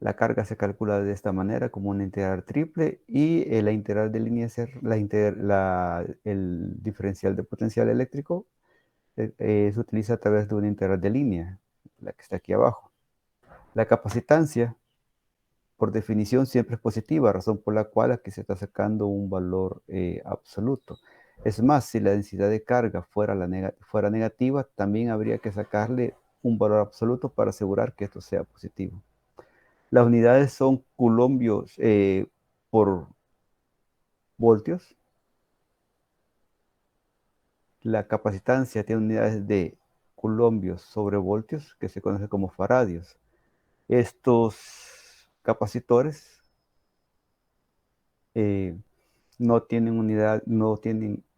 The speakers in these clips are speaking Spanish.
La carga se calcula de esta manera como una integral triple y la integral de línea es el diferencial de potencial eléctrico se utiliza a través de una integral de línea, la que está aquí abajo. La capacitancia, por definición, siempre es positiva, razón por la cual aquí se está sacando un valor absoluto. Es más, si la densidad de carga fuera negativa, también habría que sacarle un valor absoluto para asegurar que esto sea positivo. Las unidades son coulombios por voltios. La capacitancia tiene unidades de coulombios sobre voltios, que se conoce como faradios. Estos capacitores eh, no tienen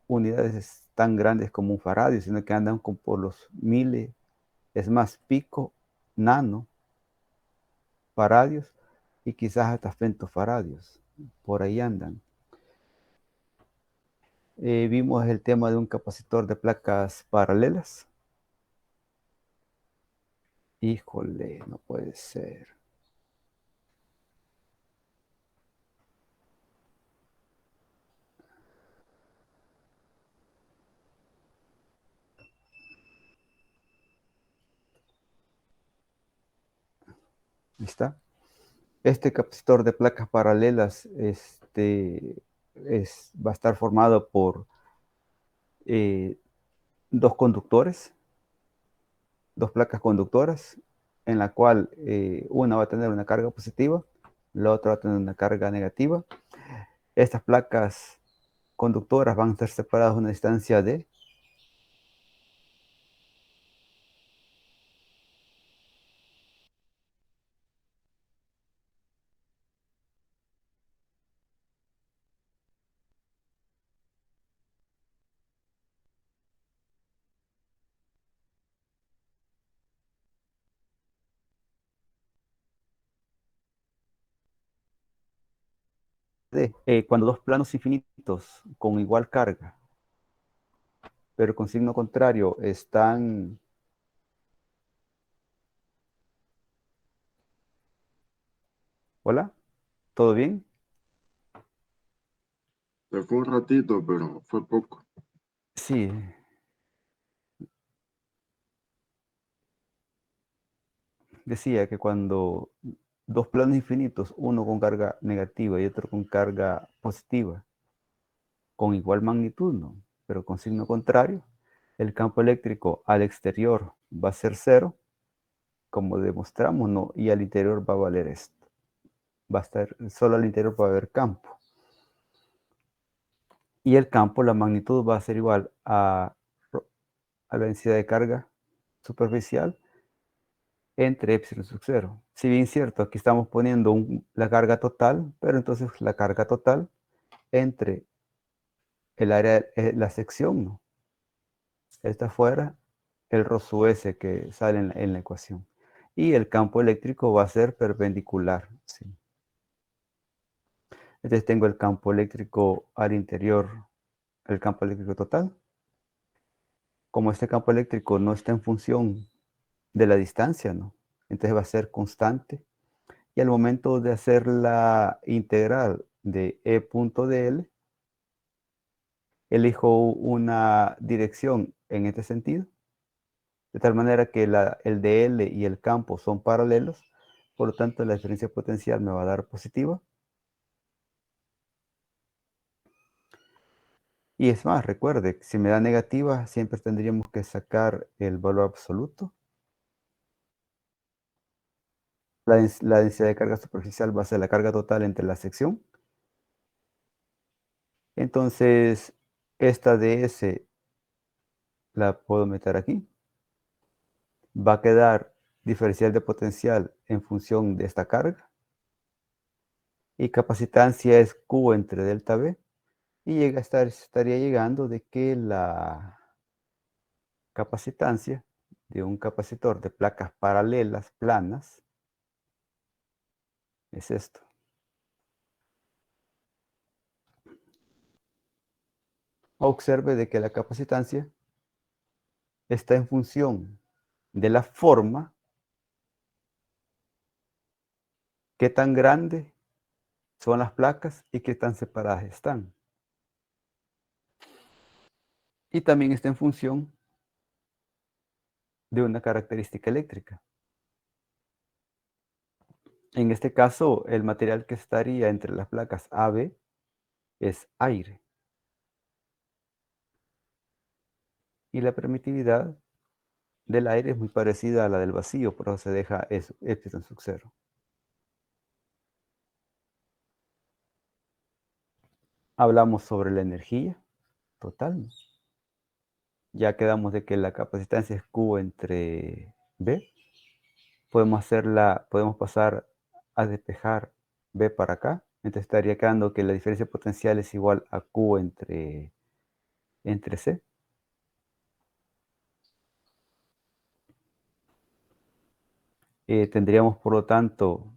unidades tan grandes como un faradio, sino que andan por los miles, es más, pico, nano, faradios y quizás hasta femtofaradios. Por ahí andan. Vimos el tema de un capacitor de placas paralelas. Híjole, no puede ser. Ahí está. Este capacitor de placas paralelas va a estar formado por eh, dos conductores, dos placas conductoras, en la cual una va a tener una carga positiva, la otra va a tener una carga negativa. Estas placas conductoras van a estar separadas a una distancia de cuando dos planos infinitos con igual carga, pero con signo contrario, están... ¿Hola? ¿Todo bien? Se fue un ratito, pero fue poco. Sí, decía que cuando dos planos infinitos, uno con carga negativa y otro con carga positiva, con igual magnitud, ¿no? Pero con signo contrario, el campo eléctrico al exterior va a ser cero, como demostramos, ¿no? Y al interior va a valer esto. Va a estar, solo al interior va a haber campo. Y el campo, la magnitud va a ser igual a la densidad de carga superficial entre epsilon sub 0. Si bien cierto, aquí estamos poniendo la carga total, pero entonces la carga total entre el área, la sección, ¿no? Está fuera el rho sub S que sale en la ecuación. Y el campo eléctrico va a ser perpendicular. ¿Sí? Entonces tengo el campo eléctrico al interior, el campo eléctrico total. Como este campo eléctrico no está en función de la distancia, ¿no? Entonces va a ser constante. Y al momento de hacer la integral de E.dl, elijo una dirección en este sentido, de tal manera que el dl y el campo son paralelos, por lo tanto la diferencia potencial me va a dar positiva. Y es más, recuerde, si me da negativa, siempre tendríamos que sacar el valor absoluto. La densidad de carga superficial va a ser la carga total entre la sección. Entonces, esta ds la puedo meter aquí. Va a quedar diferencial de potencial en función de esta carga. Y capacitancia es Q entre delta V. Y estaría llegando de que la capacitancia de un capacitor de placas paralelas planas es esto. Observe de que la capacitancia está en función de la forma qué tan grandes son las placas y qué tan separadas están. Y también está en función de una característica eléctrica. En este caso, el material que estaría entre las placas AB es aire. Y la permitividad del aire es muy parecida a la del vacío, por eso se deja eso, Epsilon sub 0. Hablamos sobre la energía total. Ya quedamos de que la capacitancia es Q entre B. Podemos pasar a despejar B para acá. Entonces estaría quedando que la diferencia potencial es igual a Q entre C. Tendríamos, por lo tanto,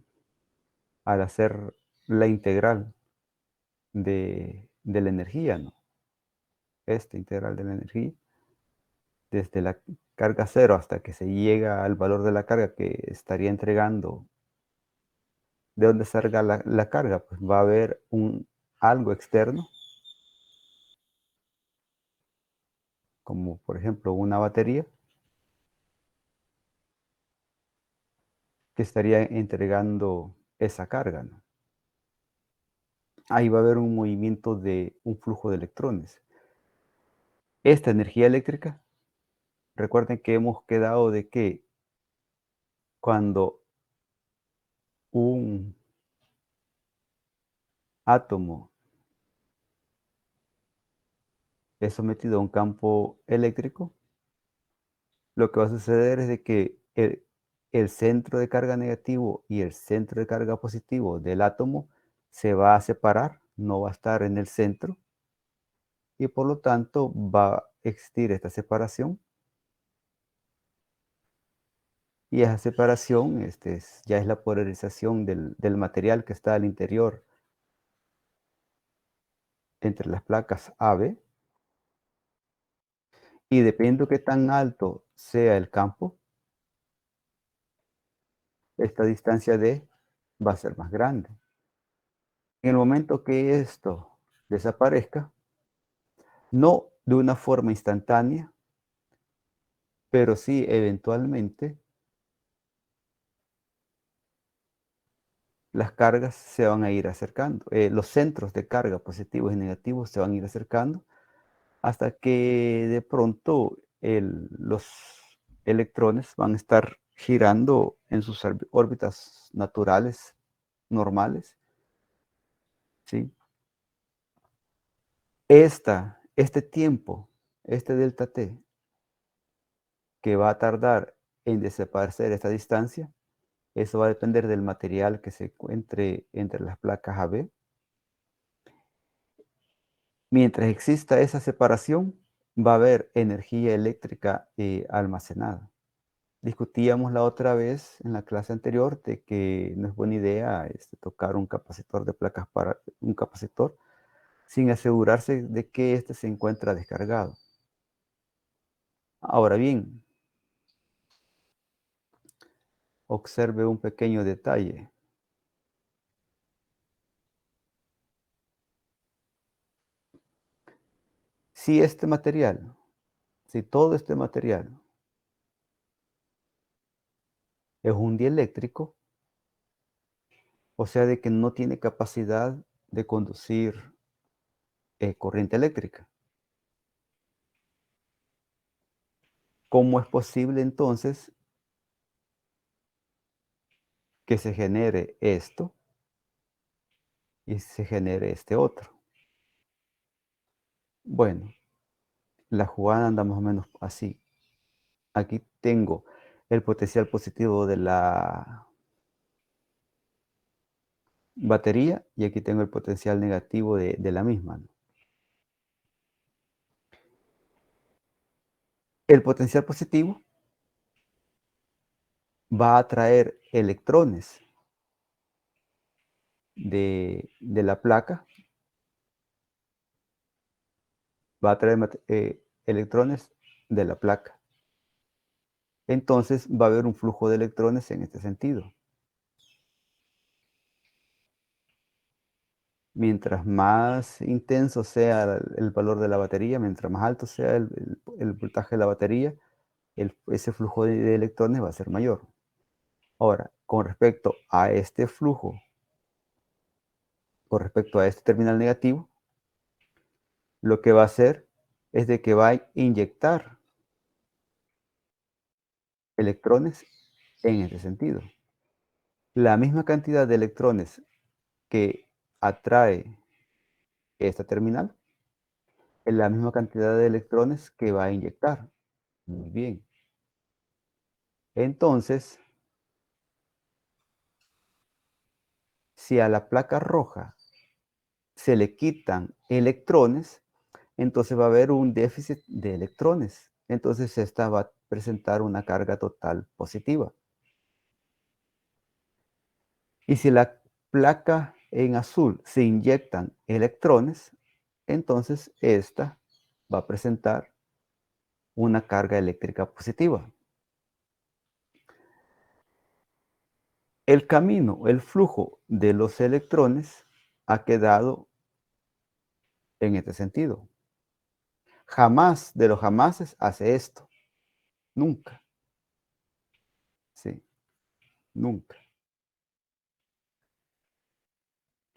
al hacer la integral de la energía, ¿no? Esta integral de la energía, desde la carga cero hasta que se llega al valor de la carga que estaría entregando. ¿De dónde salga la carga? Pues va a haber algo externo, como por ejemplo una batería, que estaría entregando esa carga, ¿no? Ahí va a haber un movimiento de un flujo de electrones. Esta energía eléctrica, recuerden que hemos quedado de que cuando un átomo es sometido a un campo eléctrico, lo que va a suceder es de que el centro de carga negativo y el centro de carga positivo del átomo se va a separar, no va a estar en el centro, y por lo tanto va a existir esta separación, y esa separación ya es la polarización del material que está al interior entre las placas AB, y dependiendo de qué tan alto sea el campo, esta distancia D va a ser más grande. En el momento que esto desaparezca, no de una forma instantánea, pero sí eventualmente, las cargas se van a ir acercando. Los centros de carga positivos y negativos se van a ir acercando hasta que de pronto los electrones van a estar girando en sus órbitas naturales, normales, ¿sí? Este tiempo, este delta t, que va a tardar en desaparecer esta distancia, eso va a depender del material que se encuentre entre las placas AB. Mientras exista esa separación, va a haber energía eléctrica almacenada. Discutíamos la otra vez en la clase anterior de que no es buena idea tocar un capacitor de placas para un capacitor sin asegurarse de que éste se encuentra descargado. Ahora bien, observe un pequeño detalle. Si este material, si todo este material es un dieléctrico, o sea de que no tiene capacidad de conducir corriente eléctrica. ¿Cómo es posible entonces que se genere esto y se genere este otro? Bueno, la jugada anda más o menos así. Aquí tengo el potencial positivo de la batería y aquí tengo el potencial negativo de la misma, ¿no? El potencial positivo va a atraer electrones de la placa, va a atraer electrones de la placa. Entonces va a haber un flujo de electrones en este sentido. Mientras más intenso sea el valor de la batería, mientras más alto sea el voltaje de la batería, ese flujo de electrones va a ser mayor. Ahora, con respecto a este flujo, con respecto a este terminal negativo, lo que va a hacer es de que va a inyectar electrones en este sentido. La misma cantidad de electrones que atrae esta terminal es la misma cantidad de electrones que va a inyectar. Muy bien. Entonces, si a la placa roja se le quitan electrones, entonces va a haber un déficit de electrones. Entonces esta va a presentar una carga total positiva. Y si la placa en azul se inyectan electrones, entonces esta va a presentar una carga eléctrica positiva. El camino, el flujo de los electrones ha quedado en este sentido. Jamás de los jamases hace esto. Nunca. Sí, nunca.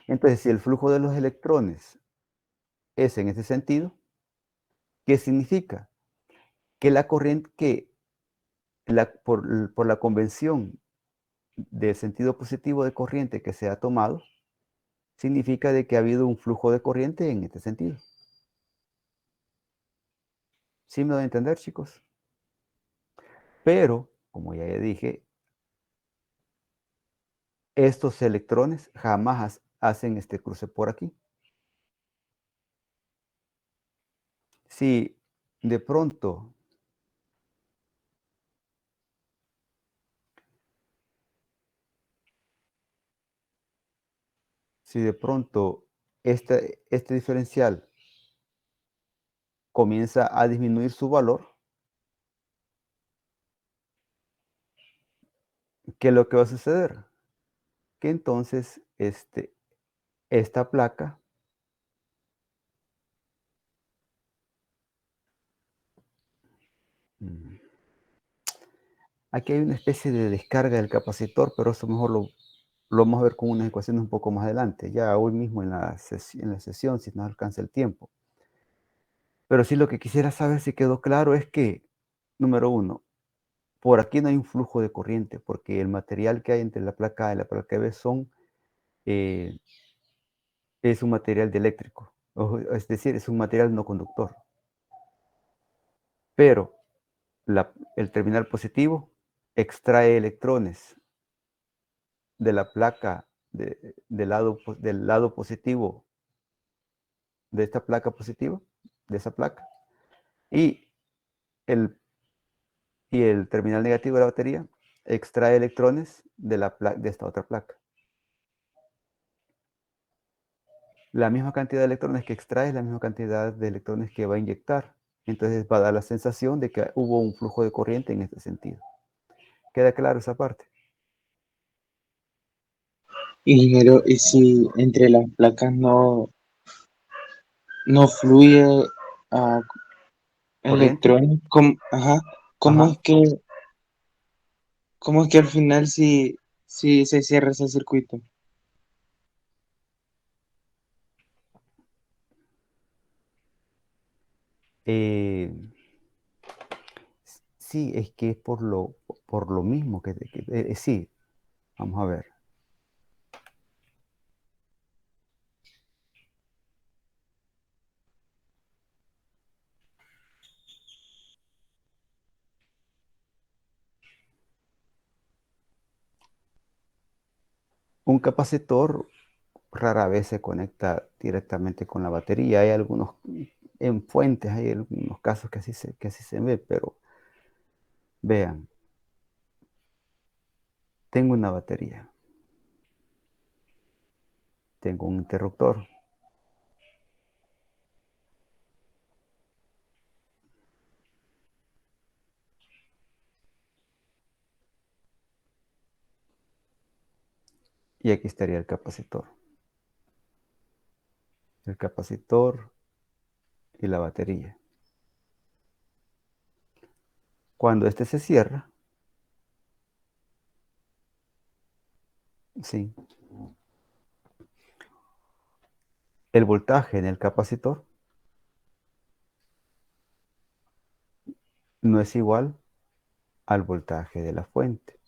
Entonces, si el flujo de los electrones es en ese sentido, ¿qué significa? Que la corriente, por la convención del sentido positivo de corriente que se ha tomado, significa de que ha habido un flujo de corriente en este sentido. ¿Sí me doy a entender, chicos? Pero, como ya dije, estos electrones jamás hacen este cruce por aquí. Si de pronto, si de pronto este diferencial comienza a disminuir su valor, ¿qué es lo que va a suceder? Que entonces esta placa aquí hay una especie de descarga del capacitor, pero eso mejor lo vamos a ver con unas ecuaciones un poco más adelante, ya hoy mismo en la sesión, si nos alcanza el tiempo. Pero sí lo que quisiera saber si quedó claro es que, número uno, por aquí no hay un flujo de corriente, porque el material que hay entre la placa A y la placa B eh, es un material dieléctrico, es decir, es un material no conductor. Pero el terminal positivo extrae electrones de la placa del lado positivo de esta placa positiva, de esa placa, y el, y el terminal negativo de la batería extrae electrones de esta otra placa. La misma cantidad de electrones que extrae es la misma cantidad de electrones que va a inyectar. Entonces va a dar la sensación de que hubo un flujo de corriente en este sentido. ¿Queda claro esa parte? Ingeniero, ¿y si entre las placas no fluye ah, ¿Corriente? electrones? Ajá, ¿cómo Ajá. es que, cómo es que al final sí se cierra ese circuito? Eh, sí, es que es por lo mismo sí, vamos a ver. Un capacitor rara vez se conecta directamente con la batería. Hay algunos, en fuentes, hay algunos casos que así se ve, pero vean, tengo una batería, tengo un interruptor y aquí estaría el capacitor. el capacitor y la batería. Cuando este se cierra, sí, el voltaje en el capacitor no es igual al voltaje de la fuente,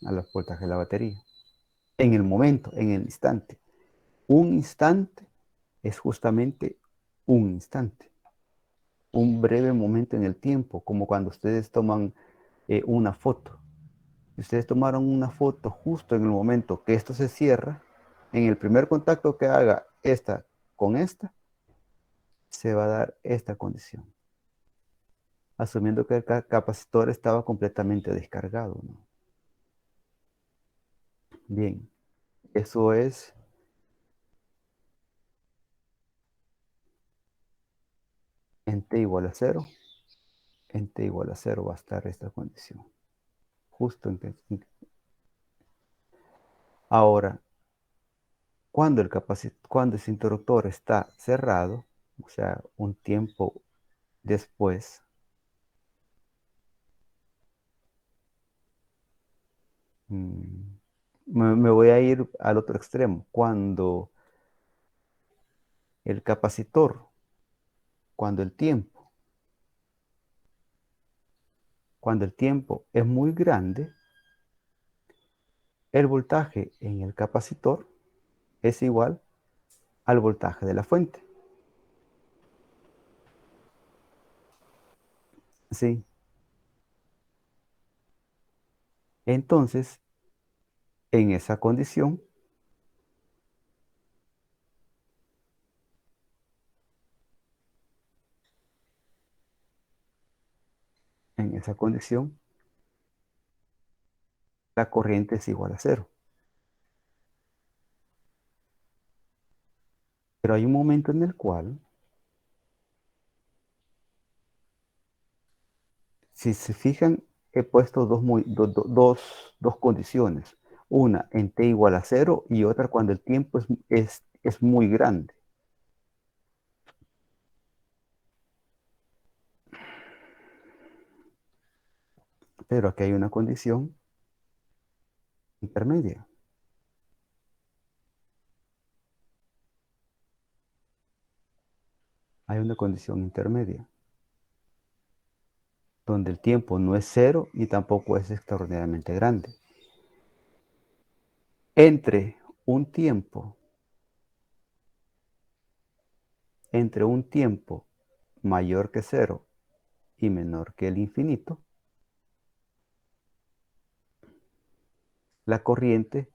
al voltaje de la batería. En el momento, en el instante. Un instante es justamente un instante, un breve momento en el tiempo, como cuando ustedes toman una foto. Si ustedes tomaron una foto justo en el momento que esto se cierra, en el primer contacto que haga esta con esta, se va a dar esta condición, asumiendo que el capacitor estaba completamente descargado, ¿no? Bien, eso es en t igual a 0, en t igual a 0 va a estar esta condición. Justo ahora, cuando ese interruptor está cerrado, o sea, un tiempo después, me voy a ir al otro extremo. El capacitor, cuando el tiempo, cuando el tiempo es muy grande, el voltaje en el capacitor es igual al voltaje de la fuente. ¿Sí? Entonces, en esa condición, la corriente es igual a 0. Pero hay un momento en el cual, si se fijan, he puesto dos condiciones. Una en t igual a 0 y otra cuando el tiempo es muy grande. Pero aquí hay una condición intermedia. Hay una condición intermedia, donde el tiempo no es 0 y tampoco es extraordinariamente grande. Entre un tiempo, entre un tiempo mayor que 0 y menor que el infinito, la corriente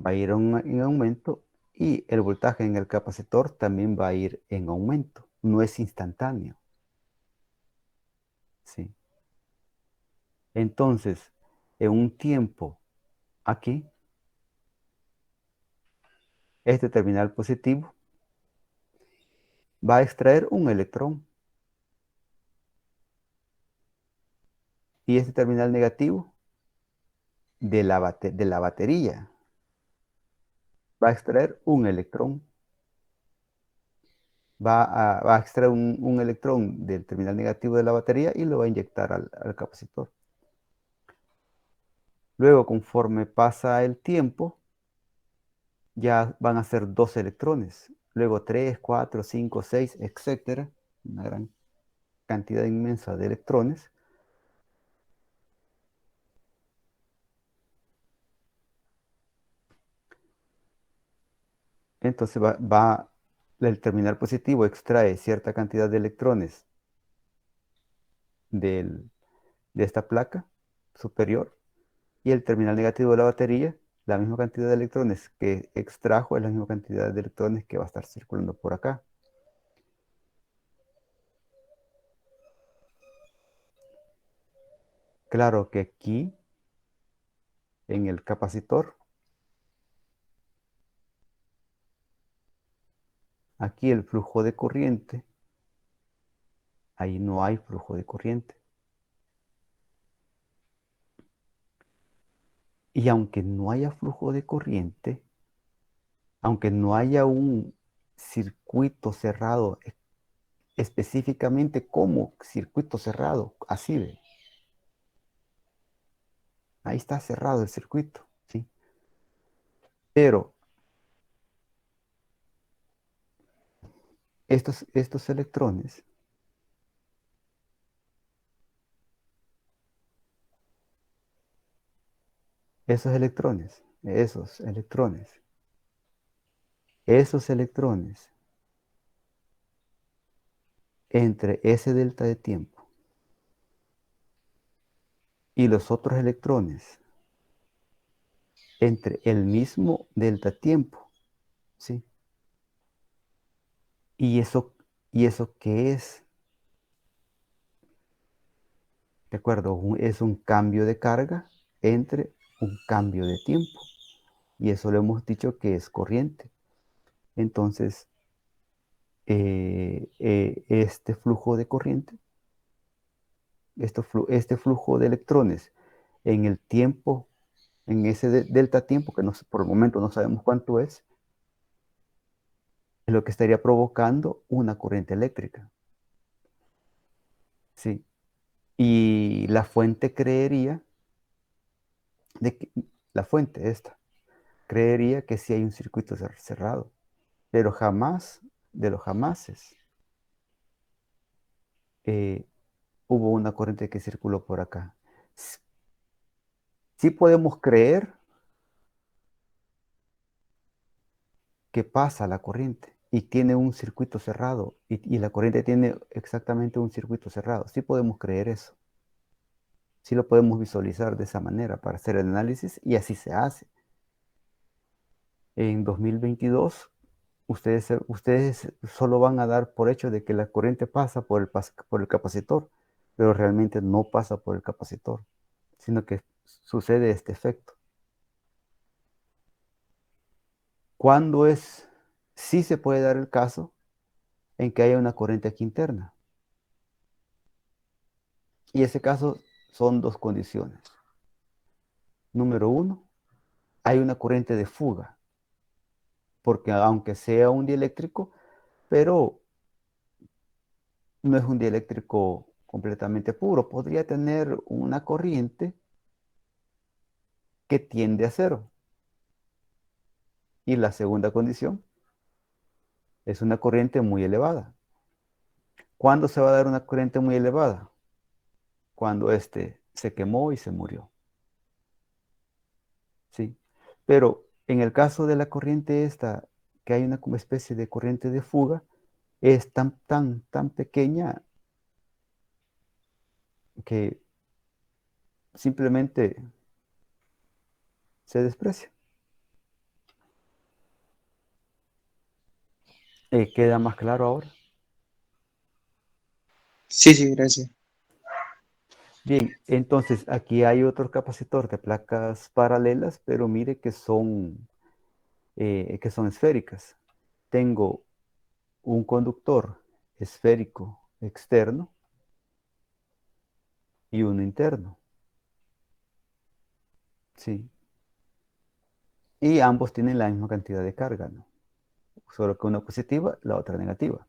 va a ir en aumento y el voltaje en el capacitor también va a ir en aumento. No es instantáneo. ¿Sí? Entonces, en un tiempo aquí, este terminal positivo va a extraer un electrón y este terminal negativo de la batería va a extraer un electrón. Va a extraer un electrón del terminal negativo de la batería y lo va a inyectar al capacitor. Luego, conforme pasa el tiempo, ya van a ser 2 electrones. Luego 3, 4, 5, 6, etcétera. Una gran cantidad inmensa de electrones. Entonces el terminal positivo extrae cierta cantidad de electrones del- de esta placa superior y el terminal negativo de la batería, la misma cantidad de electrones que extrajo es la misma cantidad de electrones que va a estar circulando por acá. Claro que aquí, en el capacitor, aquí el flujo de corriente, ahí no hay flujo de corriente. Y aunque no haya flujo de corriente, aunque no haya un circuito cerrado específicamente como circuito cerrado, así ve. Ahí está cerrado el circuito, ¿sí? Pero estos electrones, esos electrones, entre ese delta de tiempo y los otros electrones, entre el mismo delta tiempo, ¿sí? ¿Y eso qué es? ¿De acuerdo? Es un cambio de carga entre un cambio de tiempo. Y eso lo hemos dicho que es corriente. Entonces, este flujo de corriente, este flujo de electrones en el tiempo, en ese delta tiempo, que por el momento no sabemos cuánto es lo que estaría provocando una corriente eléctrica. ¿Sí? Y la fuente creería, de que, la fuente esta, creería que sí hay un circuito cerrado, pero jamás, de los jamases, eh, hubo una corriente que circuló por acá. Sí podemos creer que pasa la corriente y tiene un circuito cerrado y la corriente tiene exactamente un circuito cerrado. Sí podemos creer eso. Sí lo podemos visualizar de esa manera para hacer el análisis y así se hace. En 2022, ustedes solo van a dar por hecho de que la corriente pasa por el capacitor, pero realmente no pasa por el capacitor, sino que sucede este efecto. ¿Cuándo es? Sí se puede dar el caso en que haya una corriente aquí interna. Y ese caso son dos condiciones. Número uno, hay una corriente de fuga, porque aunque sea un dieléctrico, pero no es un dieléctrico completamente puro, podría tener una corriente que tiende a cero. Y la segunda condición es una corriente muy elevada. ¿Cuándo se va a dar una corriente muy elevada? Cuando éste se quemó y se murió. ¿Sí? Pero en el caso de la corriente esta, que hay una como especie de corriente de fuga, es tan pequeña que simplemente se desprecia. ¿Queda más claro ahora? Sí, sí, gracias. Bien, entonces aquí hay otro capacitor de placas paralelas, pero mire que son esféricas. Tengo un conductor esférico externo y uno interno. Sí. Y ambos tienen la misma cantidad de carga, ¿no? Solo que una positiva, la otra negativa.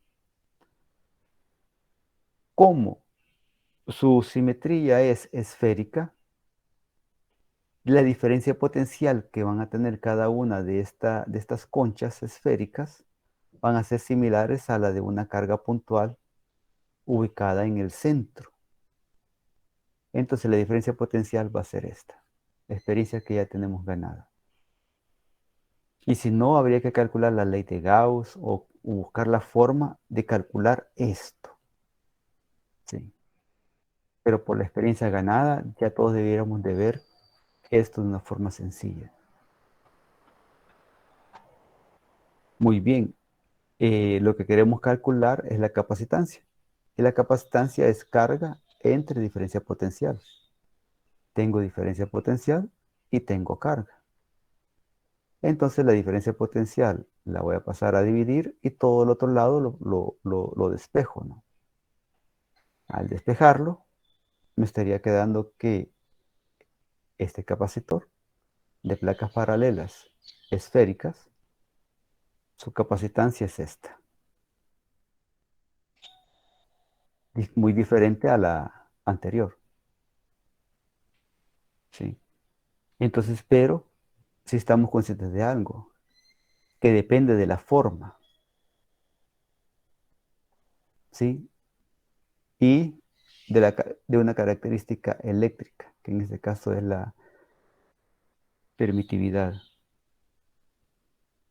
Como su simetría es esférica, la diferencia potencial que van a tener cada una de estas conchas esféricas van a ser similares a la de una carga puntual ubicada en el centro. Entonces la diferencia potencial va a ser esta, la experiencia que ya tenemos ganada. Y si no, habría que calcular la ley de Gauss o buscar la forma de calcular esto. ¿Sí? Pero por la experiencia ganada, ya todos debiéramos de ver esto de una forma sencilla. Muy bien, lo que queremos calcular es la capacitancia. Y la capacitancia es carga entre diferencia potencial. Tengo diferencia potencial y tengo carga. Entonces la diferencia potencial la voy a pasar a dividir y todo el otro lado lo despejo, ¿no? Al despejarlo, me estaría quedando que este capacitor de placas paralelas esféricas Su capacitancia es esta. Muy diferente a la anterior. ¿Sí? Entonces, pero si estamos conscientes de algo, que depende de la forma, ¿sí? Y de una característica eléctrica, que en este caso es la permitividad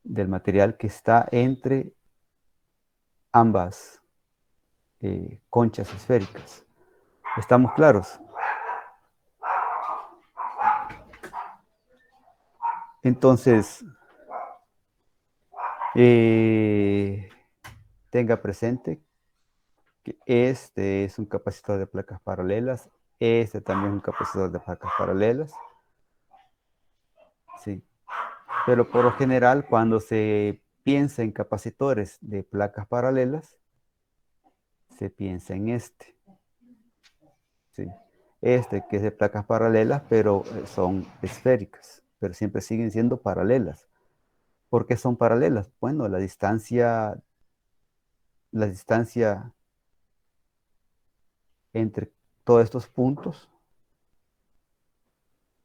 del material que está entre ambas conchas esféricas. ¿Estamos claros? Entonces, eh, tenga presente que este es un capacitor de placas paralelas, este también es un capacitor de placas paralelas, sí. Pero por lo general, cuando se piensa en capacitores de placas paralelas, se piensa en este, sí. Este que es de placas paralelas, pero son esféricas, pero siempre siguen siendo paralelas. ¿Por qué son paralelas? Bueno, la distancia entre todos estos puntos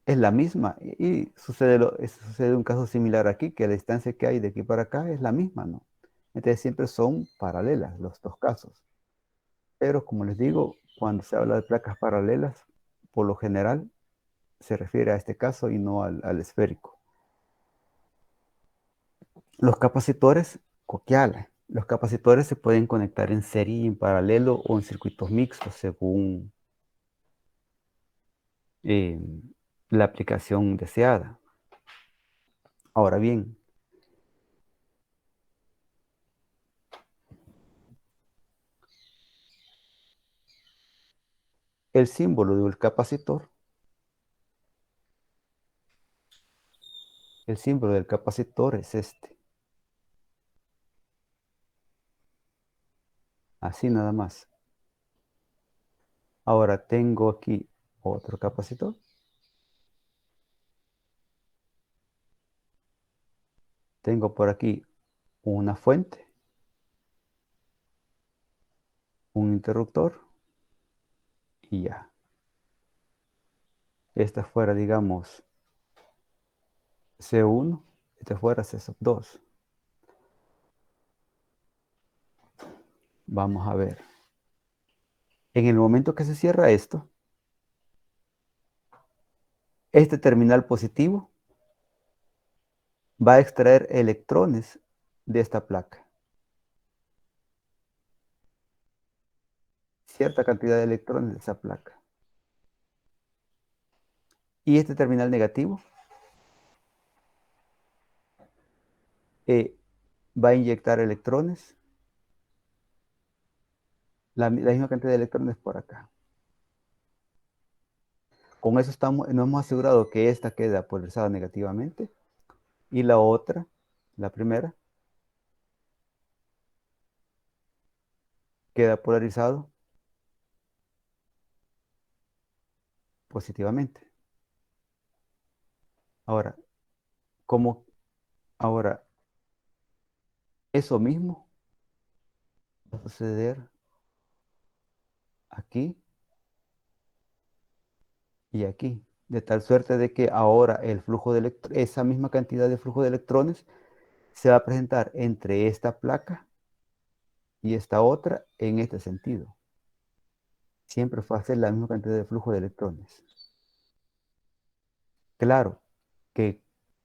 es la misma. Y sucede un caso similar aquí, que la distancia que hay de aquí para acá es la misma, ¿no? Entonces siempre son paralelas los dos casos. Pero como les digo, cuando se habla de placas paralelas, por lo general se refiere a este caso y no al esférico. Los capacitores, coquiales. Los capacitores se pueden conectar en serie, en paralelo o en circuitos mixtos según eh, la aplicación deseada. Ahora bien, el símbolo de un capacitor, el símbolo del capacitor es este. Así nada más. Ahora tengo aquí otro capacitor. Tengo por aquí una fuente, un interruptor y ya. Esta fuera, digamos, C1, esta fuera C2. Vamos a ver. En el momento que se cierra esto, este terminal positivo va a extraer electrones de esta placa. Cierta cantidad de electrones de esa placa. Y este terminal negativo va a inyectar electrones, la misma cantidad de electrones por acá. Con eso nos hemos asegurado que esta queda polarizada negativamente y la otra, la primera, queda polarizado positivamente. Ahora, como ahora eso mismo va a suceder aquí y aquí, de tal suerte de que ahora el flujo de esa misma cantidad de flujo de electrones se va a presentar entre esta placa y esta otra en este sentido. Siempre va a ser la misma cantidad de flujo de electrones. Claro que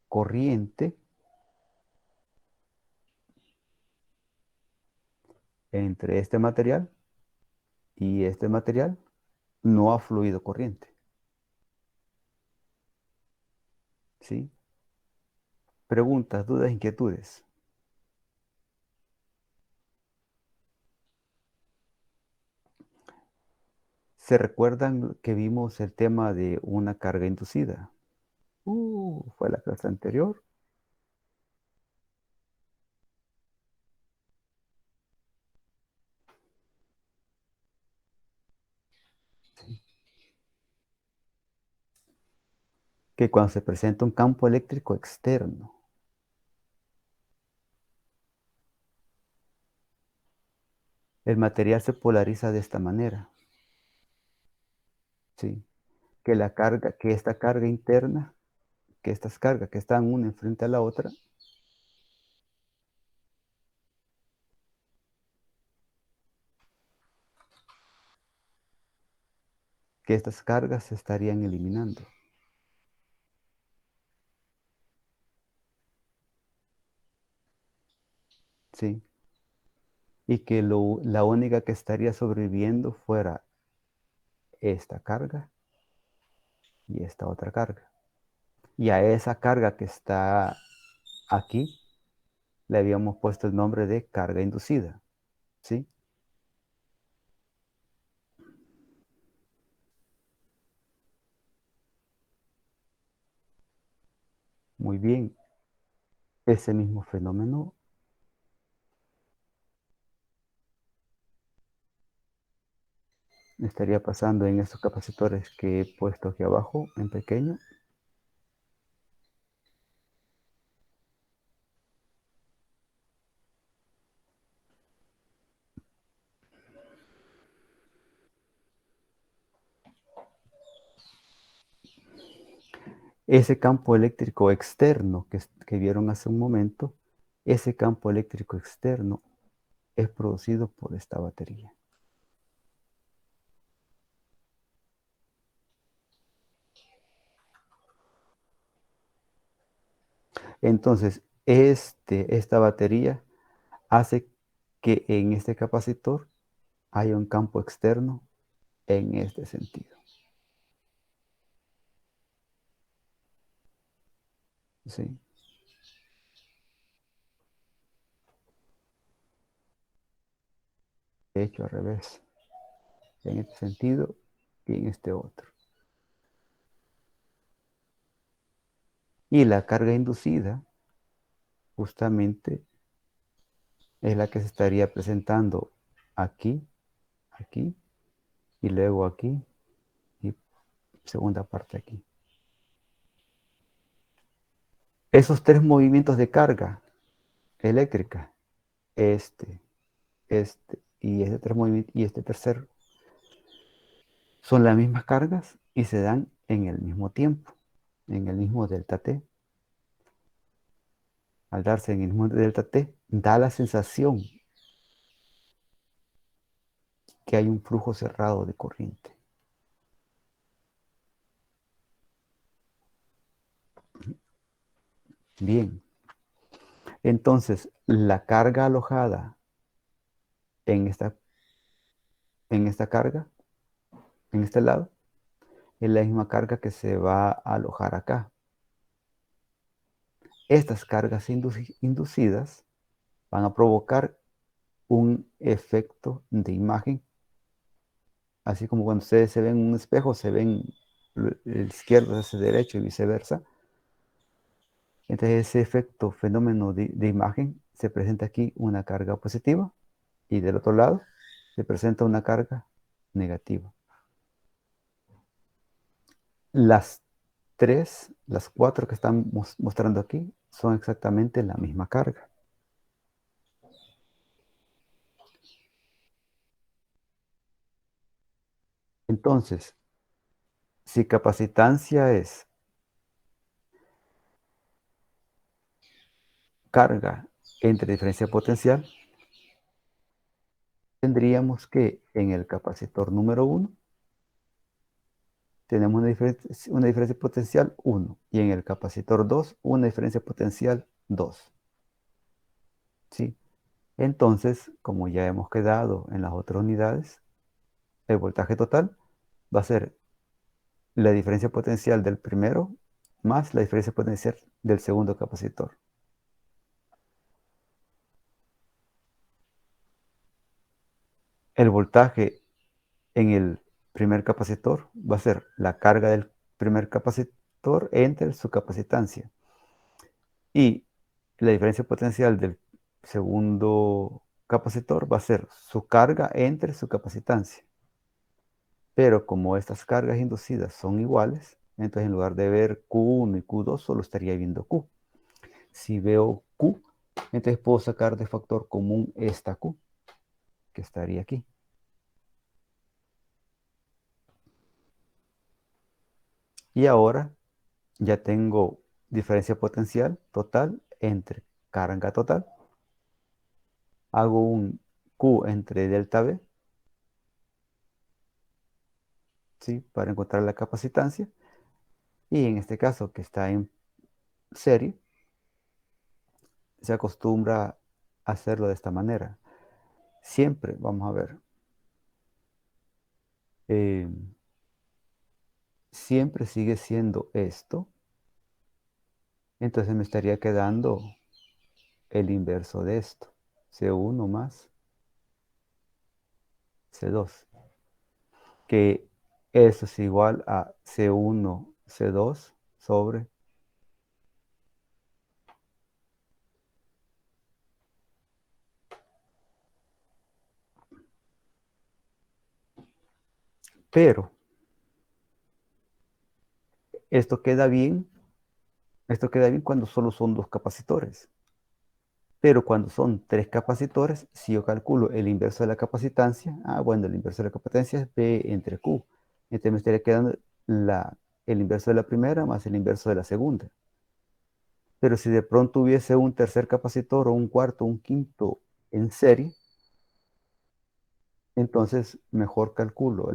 corriente entre este material y este material no ha fluido corriente. ¿Sí? Preguntas, dudas, inquietudes. ¿Se recuerdan que vimos el tema de una carga inducida? Fue la clase anterior. Que cuando se presenta un campo eléctrico externo, el material se polariza de esta manera. ¿Sí? Que esta carga interna, que estas cargas que están una enfrente a la otra, que estas cargas se estarían eliminando. ¿Sí? Y que la única que estaría sobreviviendo fuera esta carga y esta otra carga. Y a esa carga que está aquí le habíamos puesto el nombre de carga inducida. ¿Sí? Muy bien. Ese mismo fenómeno estaría pasando en estos capacitores que he puesto aquí abajo en pequeño. Ese campo eléctrico externo que vieron hace un momento, ese campo eléctrico externo es producido por esta batería. Entonces, esta batería hace que en este capacitor haya un campo externo en este sentido. ¿Sí? Hecho al revés, en este sentido y en este otro. Y la carga inducida justamente es la que se estaría presentando aquí, aquí, y luego aquí, y segunda parte aquí. Esos tres movimientos de carga eléctrica, este y este tres movimientos, y este tercero, son las mismas cargas y se dan en el mismo tiempo, en el mismo delta T. Al darse en el mismo delta T, da la sensación que hay un flujo cerrado de corriente. Bien, entonces la carga alojada en esta carga, en este lado, es la misma carga que se va a alojar acá. Estas cargas inducidas van a provocar un efecto de imagen, así como cuando ustedes se ven en un espejo, se ven el izquierdo hacia derecho y viceversa. Entonces ese efecto, fenómeno de imagen, se presenta aquí una carga positiva y del otro lado se presenta una carga negativa. Las cuatro que están mostrando aquí son exactamente la misma carga. Entonces, si capacitancia es carga entre diferencia potencial, tendríamos que en el capacitor número 1 tenemos una diferencia potencial 1 y en el capacitor 2 una diferencia potencial 2. ¿Sí? Entonces, como ya hemos quedado en las otras unidades, el voltaje total va a ser la diferencia potencial del primero más la diferencia potencial del segundo capacitor. El voltaje en el primer capacitor va a ser la carga del primer capacitor entre su capacitancia. Y la diferencia potencial del segundo capacitor va a ser su carga entre su capacitancia. Pero como estas cargas inducidas son iguales, entonces en lugar de ver Q1 y Q2, solo estaría viendo Q. Si veo Q, entonces puedo sacar de factor común esta Q, que estaría aquí. Y ahora ya tengo diferencia potencial total entre carga total. Hago un Q entre delta V, ¿sí? Para encontrar la capacitancia. Y en este caso, que está en serie, se acostumbra a hacerlo de esta manera. Siempre, vamos a ver, eh, siempre sigue siendo esto. Entonces me estaría quedando el inverso de esto. C1 más C2. Que eso es igual a C1, C2 sobre. Pero esto queda bien. Esto queda bien cuando solo son dos capacitores. Pero cuando son tres capacitores, si yo calculo el inverso de la capacitancia, bueno, el inverso de la capacitancia es B entre Q. Entonces me estaría quedando el inverso de la primera más el inverso de la segunda. Pero si de pronto hubiese un tercer capacitor o un cuarto o un quinto en serie, entonces mejor calculo.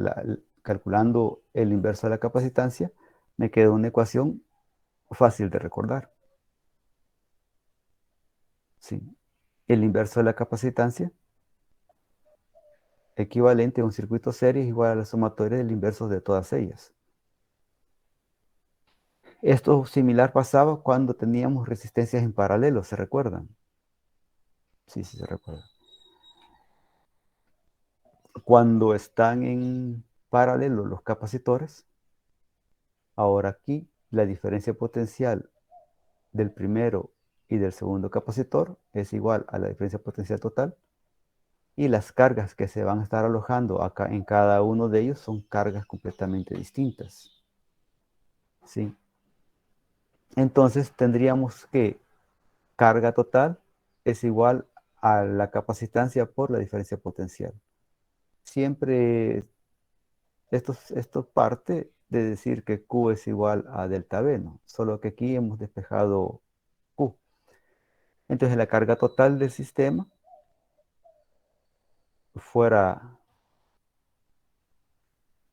Calculando el inverso de la capacitancia, me queda una ecuación fácil de recordar. Sí. El inverso de la capacitancia equivalente a un circuito serie es igual a la sumatoria del inverso de todas ellas. Esto similar pasaba cuando teníamos resistencias en paralelo, ¿se recuerdan? Sí, sí se recuerda. Cuando están en paralelo los capacitores, ahora aquí la diferencia potencial del primero y del segundo capacitor es igual a la diferencia potencial total, y las cargas que se van a estar alojando acá en cada uno de ellos son cargas completamente distintas. ¿Sí? Entonces tendríamos que carga total es igual a la capacitancia por la diferencia potencial. Siempre esto parte de decir que Q es igual a delta V, ¿no? Solo que aquí hemos despejado Q. Entonces la carga total del sistema fuera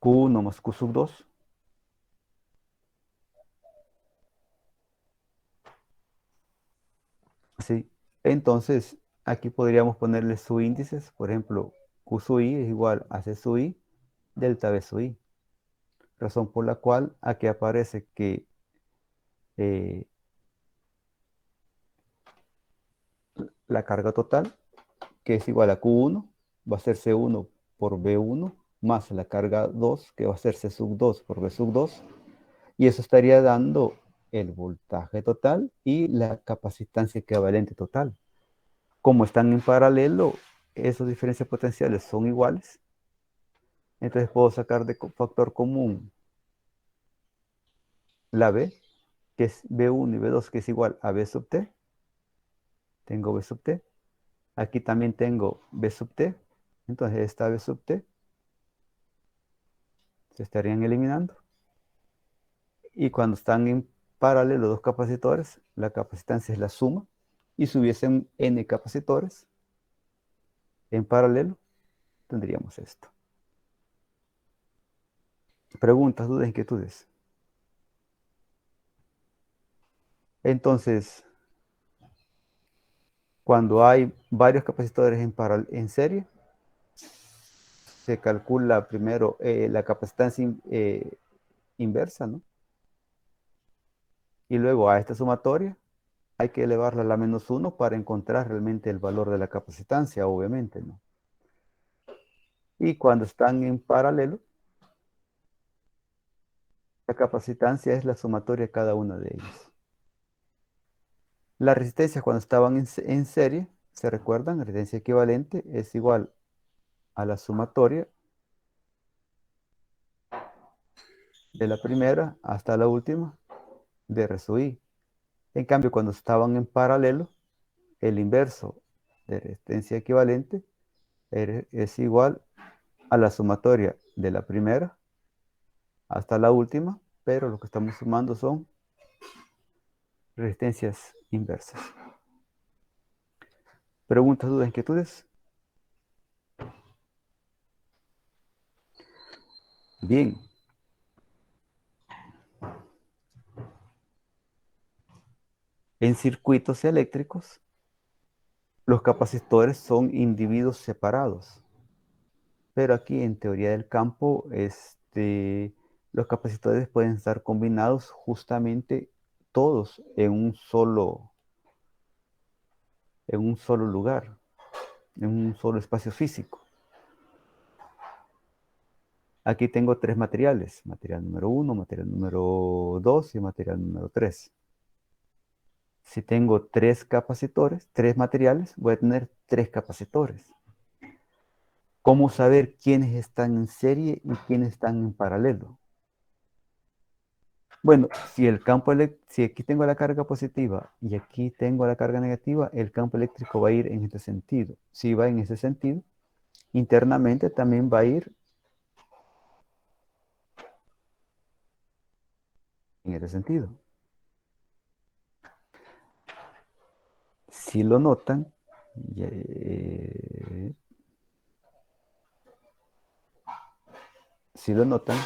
Q1 más Q sub 2. ¿Sí? Entonces aquí podríamos ponerle su índices. Por ejemplo, Q sub I es igual a C sub I delta V sub I. Razón por la cual aquí aparece que eh, la carga total, que es igual a Q1, va a ser C1 por B1, más la carga 2, que va a ser C sub 2 por B sub 2, y eso estaría dando el voltaje total y la capacitancia equivalente total. Como están en paralelo, esas diferencias potenciales son iguales, entonces puedo sacar de factor común la B, que es B1 y B2, que es igual a B sub T. Tengo B sub T. Aquí también tengo B sub T. Entonces esta B sub T se estarían eliminando. Y cuando están en paralelo dos capacitores, la capacitancia es la suma. Y si hubiesen n capacitores en paralelo, tendríamos esto. Preguntas, dudas, inquietudes. Entonces, cuando hay varios capacitores en serie, se calcula primero la capacitancia inversa, ¿no? Y luego a esta sumatoria hay que elevarla a la menos 1 para encontrar realmente el valor de la capacitancia, obviamente, ¿no? Y cuando están en paralelo, la capacitancia es la sumatoria de cada una de ellas. La resistencia cuando estaban en serie, ¿se recuerdan? La resistencia equivalente es igual a la sumatoria de la primera hasta la última de R sub I. En cambio, cuando estaban en paralelo, el inverso de resistencia equivalente es igual a la sumatoria de la primera hasta la última, pero lo que estamos sumando son resistencias inversas. ¿Preguntas, dudas, inquietudes? Bien. En circuitos eléctricos, los capacitores son individuos separados. Pero aquí en teoría del campo, los capacitores pueden estar combinados justamente todos en un solo lugar, en un solo espacio físico. Aquí tengo tres materiales, material número 1, material número 2 y material número 3. Si tengo tres capacitores, tres materiales, voy a tener tres capacitores. ¿Cómo saber quiénes están en serie y quiénes están en paralelo? Bueno, si aquí tengo la carga positiva y aquí tengo la carga negativa, el campo eléctrico va a ir en este sentido. Si va en ese sentido, internamente también va a ir en ese sentido. Si lo notan, si lo notan,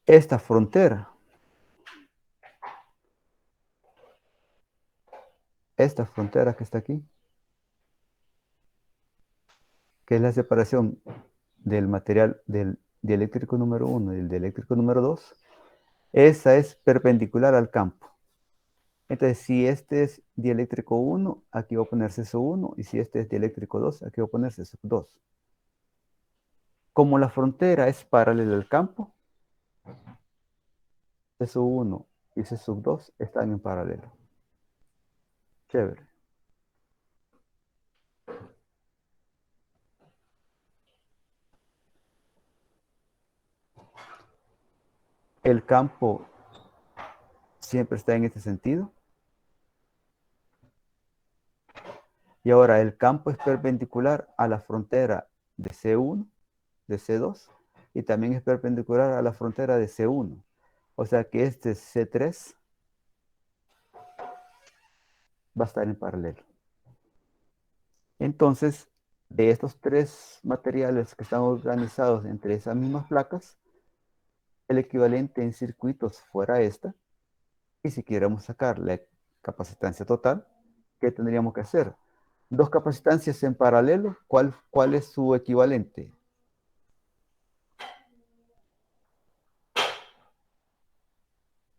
esta frontera que está aquí, que es la separación del material del dieléctrico número 1 y del dieléctrico número 2, esa es perpendicular al campo. Entonces, si este es dieléctrico 1, aquí va a ponerse su 1, y si este es dieléctrico 2, aquí va a ponerse su 2. Como la frontera es paralela al campo, su 1 y su sub 2 están en paralelo. Chévere. El campo siempre está en este sentido. Y ahora el campo es perpendicular a la frontera de C1, de C2, y también es perpendicular a la frontera de C1. O sea que este C3 va a estar en paralelo. Entonces, de estos tres materiales que están organizados entre esas mismas placas, el equivalente en circuitos fuera esta. Y si queremos sacar la capacitancia total, ¿qué tendríamos que hacer? Dos capacitancias en paralelo, ¿cuál es su equivalente?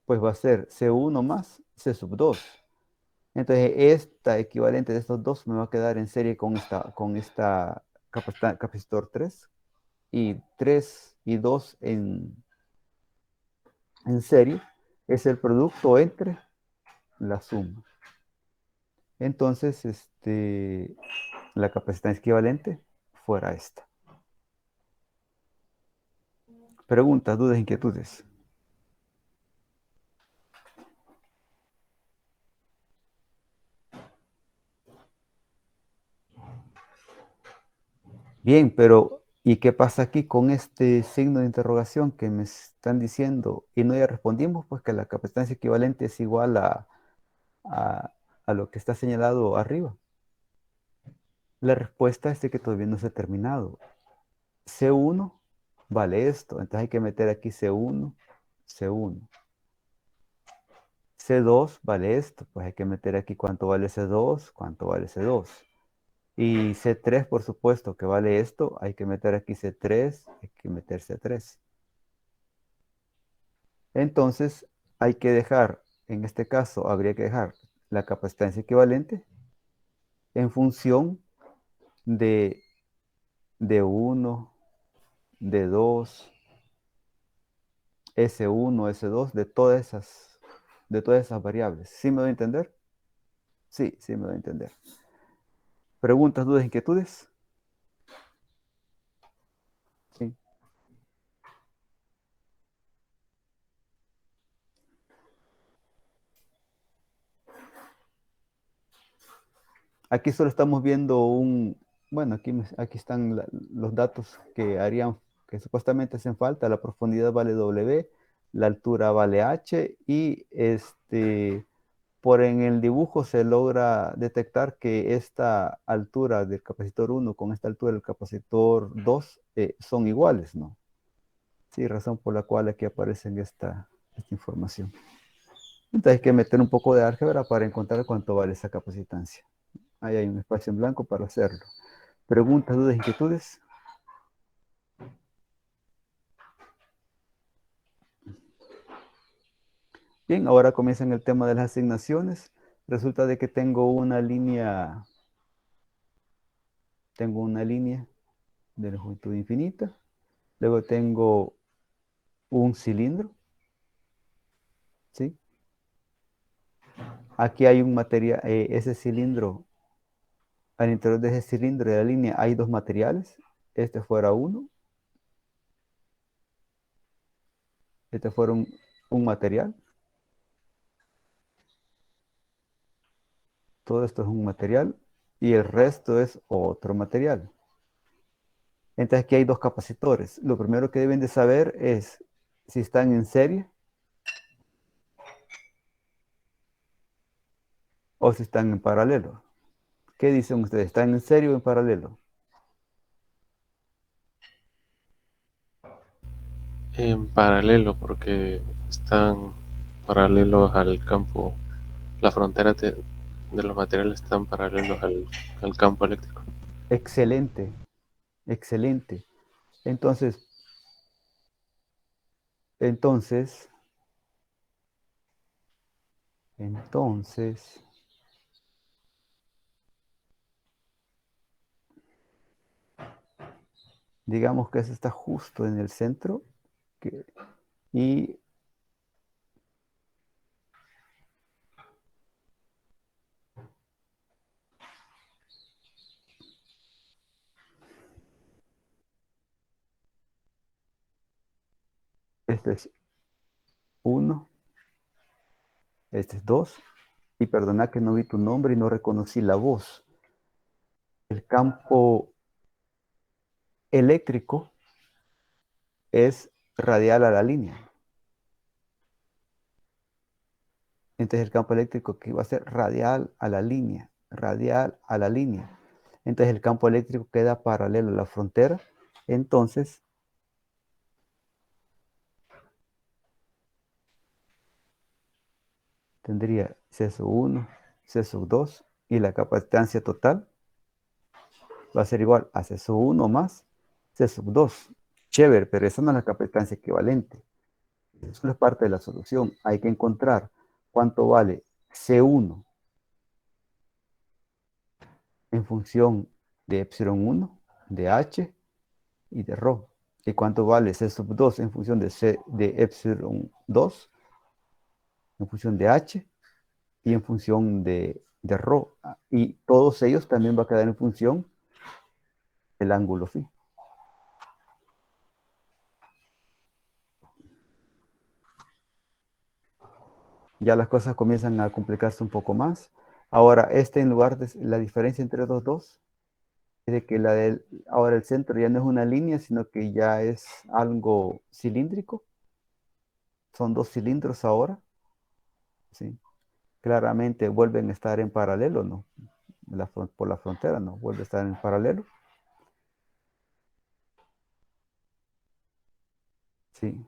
Pues va a ser C1 más C sub 2. Entonces, esta equivalente de estos dos me va a quedar en serie con esta capacitor 3 y 3 y 2 en serie es el producto entre la suma. Entonces, la capacitancia equivalente fuera esta. Preguntas, dudas, inquietudes. Bien, pero ¿y qué pasa aquí con este signo de interrogación que me están diciendo? Y no ya respondimos, pues que la capacitancia equivalente es igual a, a lo que está señalado arriba. La respuesta es de que todavía no se ha terminado. C1 vale esto, entonces hay que meter aquí C1, C1. C2 vale esto, pues hay que meter aquí cuánto vale C2, cuánto vale C2. Y C3, por supuesto, que vale esto, hay que meter aquí C3, hay que meter C3. Entonces, hay que dejar, en este caso, habría que dejar la capacitancia equivalente en función de D1, D2, S1, S2, de todas esas variables. ¿Sí me doy a entender? Sí, sí me doy a entender. ¿Preguntas, dudas, inquietudes? Sí. Aquí solo estamos viendo bueno, aquí están los datos que harían, que supuestamente hacen falta. La profundidad vale W, la altura vale H y por en el dibujo se logra detectar que esta altura del capacitor 1 con esta altura del capacitor 2 son iguales, ¿no? Sí, razón por la cual aquí aparece esta información. Entonces hay que meter un poco de álgebra para encontrar cuánto vale esa capacitancia. Ahí hay un espacio en blanco para hacerlo. ¿Preguntas, dudas, inquietudes? Bien, ahora comienzan el tema de las asignaciones. Resulta de que tengo una línea de longitud infinita. Luego tengo un cilindro, ¿sí? Aquí hay un material, ese cilindro, al interior de ese cilindro de la línea hay dos materiales. Este fuera uno, este fuera un material. Todo esto es un material y el resto es otro material. Entonces aquí hay dos capacitores. Lo primero que deben de saber es si están en serie o si están en paralelo. ¿Qué dicen ustedes? ¿Están en serie o en paralelo? En paralelo, porque están paralelos al campo, la frontera de los materiales están paralelos al campo eléctrico. Excelente, excelente. Entonces, entonces, entonces, digamos que eso está justo en el centro y este es 1, este es 2. Y perdona que no vi tu nombre y no reconocí la voz. El campo eléctrico es radial a la línea. Entonces el campo eléctrico que va a ser radial a la línea, radial a la línea. Entonces el campo eléctrico queda paralelo a la frontera. Entonces tendría C sub 1, C sub 2 y la capacitancia total va a ser igual a C sub 1 más C sub 2. Chévere, pero esa no es la capacitancia equivalente. Eso es parte de la solución. Hay que encontrar cuánto vale C1 en función de epsilon 1, de H y de ρ. Y cuánto vale C sub 2 en función de epsilon 2, en función de H y en función de ρ. Y todos ellos también va a quedar en función del ángulo phi. Ya las cosas comienzan a complicarse un poco más. Ahora, en lugar de la diferencia entre los dos, es de que ahora el centro ya no es una línea, sino que ya es algo cilíndrico. Son dos cilindros ahora, ¿sí? Claramente vuelven a estar en paralelo, ¿no? Por la frontera, ¿no? Vuelve a estar en paralelo. Sí.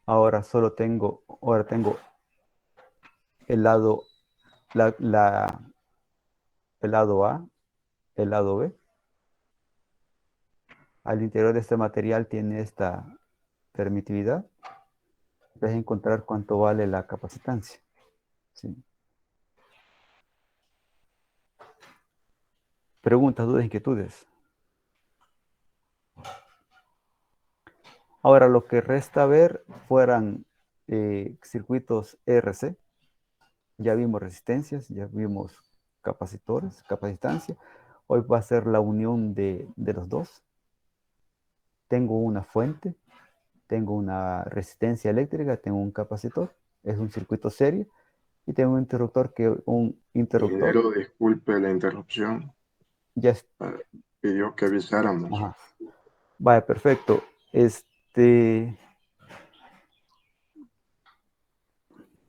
Ahora tengo el lado, la, la- el lado A, el lado B. Al interior de este material tiene esta permitividad. Puedes encontrar cuánto vale la capacitancia. ¿Sí? Preguntas, dudas, inquietudes. Ahora lo que resta ver fueran circuitos RC. Ya vimos resistencias, ya vimos capacitores, capacitancia. Hoy va a ser la unión de los dos. Tengo una fuente, tengo una resistencia eléctrica, tengo un capacitor. es un circuito serie y tengo un interruptor Ingeniero, disculpe la interrupción. ya es- Pidió que avisáramos. ajá. Vale, perfecto.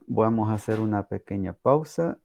Vamos a hacer una pequeña pausa.